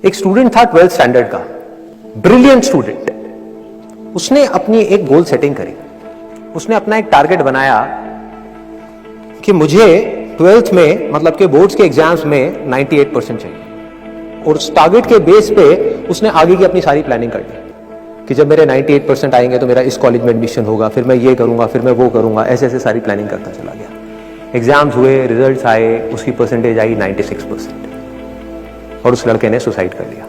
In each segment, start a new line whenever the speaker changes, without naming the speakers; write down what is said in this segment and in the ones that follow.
एक स्टूडेंट था 12th standard का, ब्रिलियंट स्टूडेंट। उसने अपनी एक गोल सेटिंग करी। उसने अपना एक टारगेट बनाया कि मुझे 12th में मतलब के बोर्ड्स के एग्जाम्स में 98% चाहिए, और उस टारगेट के बेस पे उसने आगे की अपनी सारी प्लानिंग कर ली कि जब मेरे 98% आएंगे तो मेरा इस कॉलेज में एडमिशन होगा, फिर मैं ये करूंगा, फिर मैं वो करूंगा। ऐसे ऐसे सारी प्लानिंग करता चला गया। एग्जाम्स हुए, रिजल्ट्स आए, उसकी परसेंटेज आई 96% और उस लड़के ने सुसाइड कर लिया।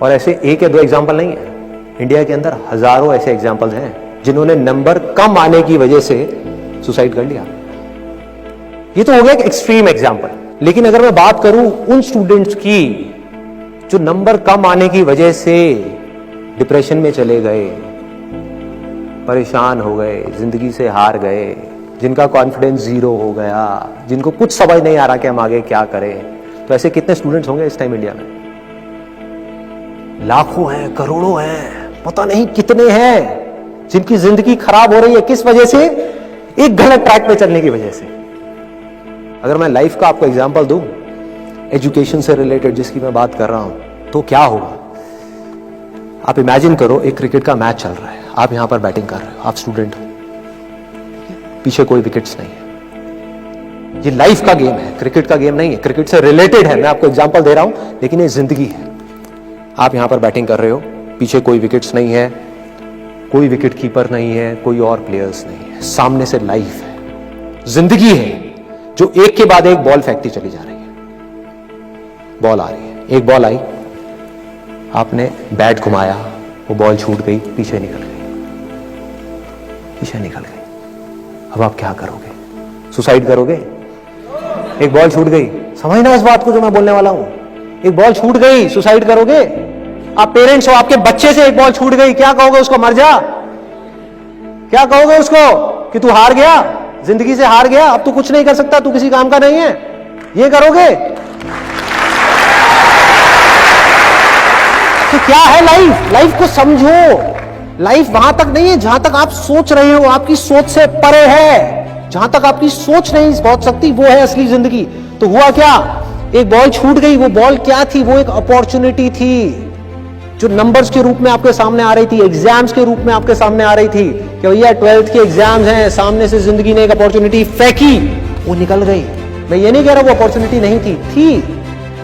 और ऐसे एक या दो एग्जाम्पल नहीं है, इंडिया के अंदर हजारों ऐसे एग्जाम्पल्स हैं जिन्होंने नंबर कम आने की वजह से सुसाइड कर लिया। ये तो हो गया एक एक्सट्रीम एग्जाम्पल, लेकिन अगर मैं बात करूं उन स्टूडेंट्स की जो नंबर कम आने की वजह से डिप्रेशन में चले गए, परेशान हो गए, जिंदगी से हार गए, जिनका कॉन्फिडेंस जीरो हो गया, जिनको कुछ समझ नहीं आ रहा कि हम आगे क्या करें, तो ऐसे कितने स्टूडेंट्स होंगे इस टाइम इंडिया में? लाखों हैं, करोड़ों हैं, पता नहीं कितने हैं जिनकी जिंदगी खराब हो रही है। किस वजह से? एक गलत ट्रैक पे चलने की वजह से। अगर मैं लाइफ का आपको एग्जांपल दूं, एजुकेशन से रिलेटेड जिसकी मैं बात कर रहा हूं, तो क्या होगा? आप इमेजिन करो, एक क्रिकेट का मैच चल रहा है, आप यहां पर बैटिंग कर रहे हो, आप स्टूडेंट हो, पीछे कोई विकेट्स नहीं है। ये लाइफ का गेम है, क्रिकेट का गेम नहीं है, क्रिकेट से रिलेटेड है। मैं आपको एग्जांपल दे रहा हूं, लेकिन ये जिंदगी है। आप यहां पर बैटिंग कर रहे हो, पीछे कोई विकेट्स नहीं है, कोई विकेट कीपर नहीं है, कोई और प्लेयर्स नहीं है, सामने से लाइफ है, जिंदगी है जो एक के बाद एक बॉल फेंकती चली जा रही है। बॉल आ रही है, एक बॉल आई, आपने बैट घुमाया, वो बॉल छूट गई, पीछे निकल गई, पीछे निकल गई। अब आप क्या करोगे? सुसाइड करोगे? एक बॉल छूट गई, समझना इस बात को जो मैं बोलने वाला हूं। एक बॉल छूट गई, सुसाइड करोगे? आप पेरेंट्स हो, आपके बच्चे से एक बॉल छूट गई, क्या कहोगे उसको? मर जा? क्या कहोगे उसको कि तू हार गया, जिंदगी से हार गया, अब तू कुछ नहीं कर सकता, तू किसी काम का नहीं है? ये करोगे? तो क्या है लाइफ? लाइफ को समझो। लाइफ वहां तक नहीं है जहां तक आप सोच रहे हो, आपकी सोच से परे है। जहां तक आपकी सोच नहीं पहुंच सकती, वो है असली जिंदगी। तो हुआ क्या? एक बॉल छूट गई। वो बॉल क्या थी? वो एक अपॉर्चुनिटी थी जो नंबर्स के रूप में आपके सामने आ रही थी, एग्जाम्स के रूप में आपके सामने आ रही थी कि भैया 12th के एग्जाम्स हैं, सामने से जिंदगी ने एक अपॉर्चुनिटी फेंकी, वो निकल गई। मैं ये नहीं कह रहा वो अपॉर्चुनिटी नहीं थी,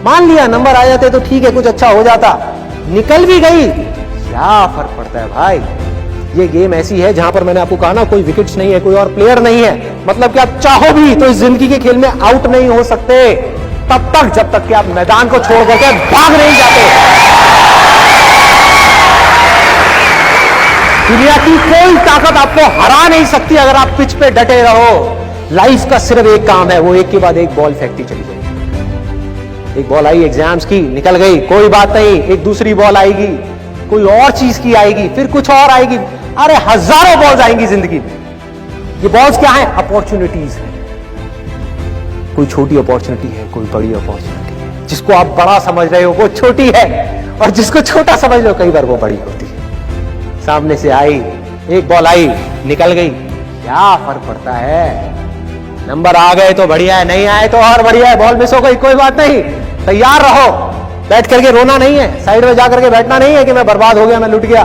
मान लिया नंबर आ जाते तो ठीक है, कुछ अच्छा हो जाता, निकल भी गई, क्या फर्क पड़ता है भाई? ये गेम ऐसी है जहां पर मैंने आपको कहा ना, कोई विकेट्स नहीं है, कोई और प्लेयर नहीं है, मतलब कि आप चाहो भी तो इस जिंदगी के खेल में आउट नहीं हो सकते तब तक जब तक कि आप मैदान को छोड़ करके भाग नहीं जाते। दुनिया की कोई ताकत आपको हरा नहीं सकती अगर आप पिच पे डटे रहो। लाइफ का सिर्फ एक काम है, वो एक के बाद एक बॉल फेंकती चली जाएगी। एक बॉल आई एग्जाम्स की, निकल गई, कोई बात नहीं, एक दूसरी बॉल आएगी, कोई और चीज की आएगी, फिर कुछ और आएगी। अरे हजारों बॉल्स आएंगी जिंदगी में। ये बॉल्स क्या है? अपॉर्चुनिटीज है। कोई छोटी अपॉर्चुनिटी है, कोई बड़ी अपॉर्चुनिटी है। जिसको आप बड़ा समझ रहे हो वो छोटी है, और जिसको छोटा समझ रहे हो कई बार वो बड़ी होती है। सामने से आई, एक बॉल आई, निकल गई, क्या फर्क पड़ता है? नंबर आ गए तो बढ़िया है, नहीं आए तो और बढ़िया है, बॉल मिस हो गई, कोई बात नहीं, तैयार रहो। बैठ करके रोना नहीं है, साइड में जाकर के बैठना नहीं है कि मैं बर्बाद हो गया, मैं लुट गया।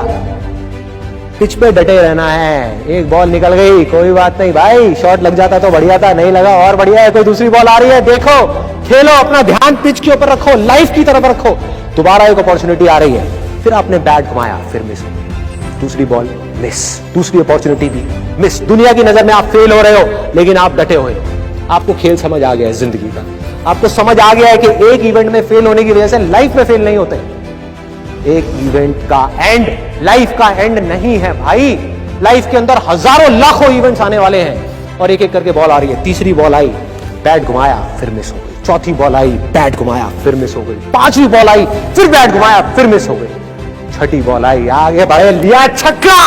पिच पे डटे रहना है। एक बॉल निकल गई, कोई बात नहीं भाई, शॉट लग जाता तो बढ़िया था, नहीं लगा और बढ़िया है, कोई दूसरी बॉल आ रही है, देखो, खेलो, अपना ध्यान पिच के ऊपर रखो, लाइफ की तरफ रखो। दोबारा एक अपॉर्चुनिटी आ रही है, फिर आपने बैट घुमाया, फिर मिस हो गई, दूसरी बॉल मिस, दूसरी अपॉर्चुनिटी भी मिस। दुनिया की नजर में आप फेल हो रहे हो, लेकिन आप डटे हुए हो। आपको खेल समझ आ गया है जिंदगी का, आपको समझ आ गया है कि एक इवेंट में फेल होने की वजह से लाइफ में फेल नहीं होते। एक इवेंट का एंड लाइफ का एंड नहीं है भाई। लाइफ के अंदर हजारों लाखों इवेंट्स आने वाले हैं, और एक एक करके बॉल आ रही है। तीसरी बॉल आई, बैट घुमाया, फिर मिस हो गई। चौथी बॉल आई, बैट घुमाया, फिर मिस हो गई। पांचवी बॉल आई, फिर बैट घुमाया, फिर मिस हो गई। छठी बॉल आई, आगे बढ़े, लिया छक्का।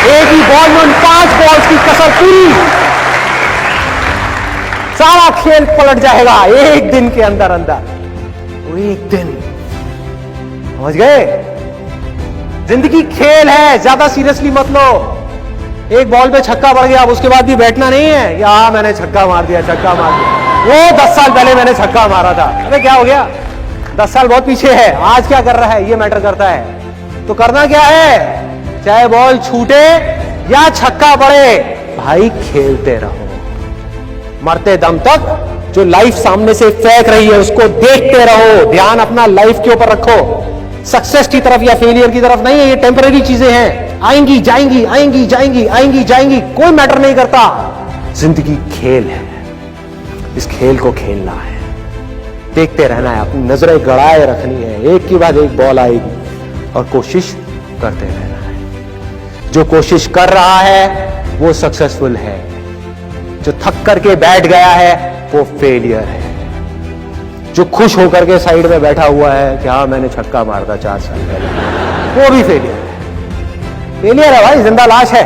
एक ही बॉल में उन 5 बॉल्स की कसर पूरी, सारा खेल पलट जाएगा एक दिन के अंदर अंदर। एक दिन, समझ गए? जिंदगी खेल है, ज्यादा सीरियसली मत लो। एक बॉल पे छक्का पड़ गया, अब उसके बाद भी बैठना नहीं है, या मैंने छक्का मार दिया, छक्का मार दिया। वो 10 साल पहले मैंने छक्का मारा था। अबे क्या हो गया, 10 साल बहुत पीछे है, आज क्या कर रहा है ये मैटर करता है। तो करना क्या है, चाहे बॉल छूटे या छक्का पड़े, भाई खेलते रहो मरते दम तक। जो लाइफ सामने से फेंक रही है उसको देखते रहो, ध्यान अपना लाइफ के ऊपर रखो, सक्सेस की तरफ या फेलियर की तरफ नहीं है। ये टेम्पररी चीजें हैं, आएंगी जाएंगी, आएंगी जाएंगी, आएंगी जाएंगी, कोई मैटर नहीं करता। जिंदगी खेल है, इस खेल को खेलना है, देखते रहना है, अपनी नजरें गड़ाए रखनी है, एक के बाद एक बॉल आएगी और कोशिश करते रहना है। जो कोशिश कर रहा है वो सक्सेसफुल है, जो थक करके बैठ गया है वो फेलियर है। जो खुश होकर के साइड में बैठा हुआ है कि हाँ मैंने छक्का मारा था 4 साल पहले, वो भी फेलियर है। फेलियर है भाई, जिंदा लाश है,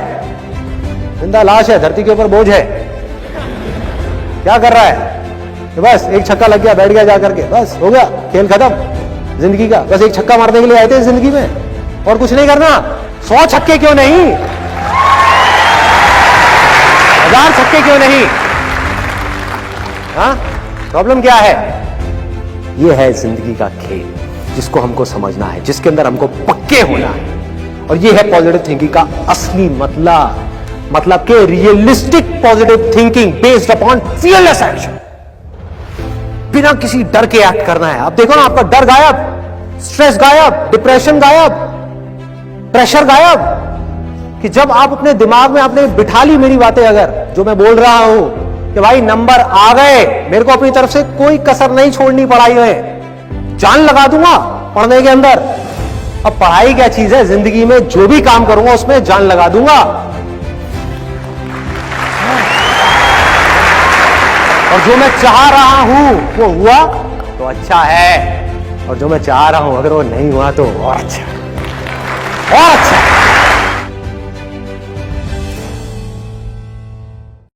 जिंदा लाश है, धरती के ऊपर बोझ है। क्या कर रहा है, तो बस एक छक्का लग गया, बैठ गया जाकर के, बस हो गया, खेल खत्म जिंदगी का। बस एक छक्का मारने के लिए आए थे जिंदगी में, और कुछ नहीं करना। 100 छक्के क्यों नहीं, 1000 छक्के क्यों नहीं? हाँ, प्रॉब्लम क्या है? ये है जिंदगी का खेल, जिसको हमको समझना है, जिसके अंदर हमको पक्के होना है। और ये है पॉजिटिव थिंकिंग का असली मतलब कि realistic positive thinking based upon fearless action. बिना किसी डर के एक्ट करना है। अब देखो ना, आपका डर गायब, स्ट्रेस गायब, डिप्रेशन गायब, प्रेशर गायब। कि जब आप अपने दिमाग में आपने बिठा ली मेरी बातें, अगर जो मैं बोल रहा हूं कि भाई नंबर आ गए, मेरे को अपनी तरफ से कोई कसर नहीं छोड़नी पढ़ाई में, जान लगा दूंगा पढ़ने के अंदर। अब पढ़ाई क्या चीज है, जिंदगी में जो भी काम करूंगा उसमें जान लगा दूंगा। और जो मैं चाह रहा हूं वो हुआ तो अच्छा है, और जो मैं चाह रहा हूं अगर वो नहीं हुआ तो और अच्छा, और अच्छा।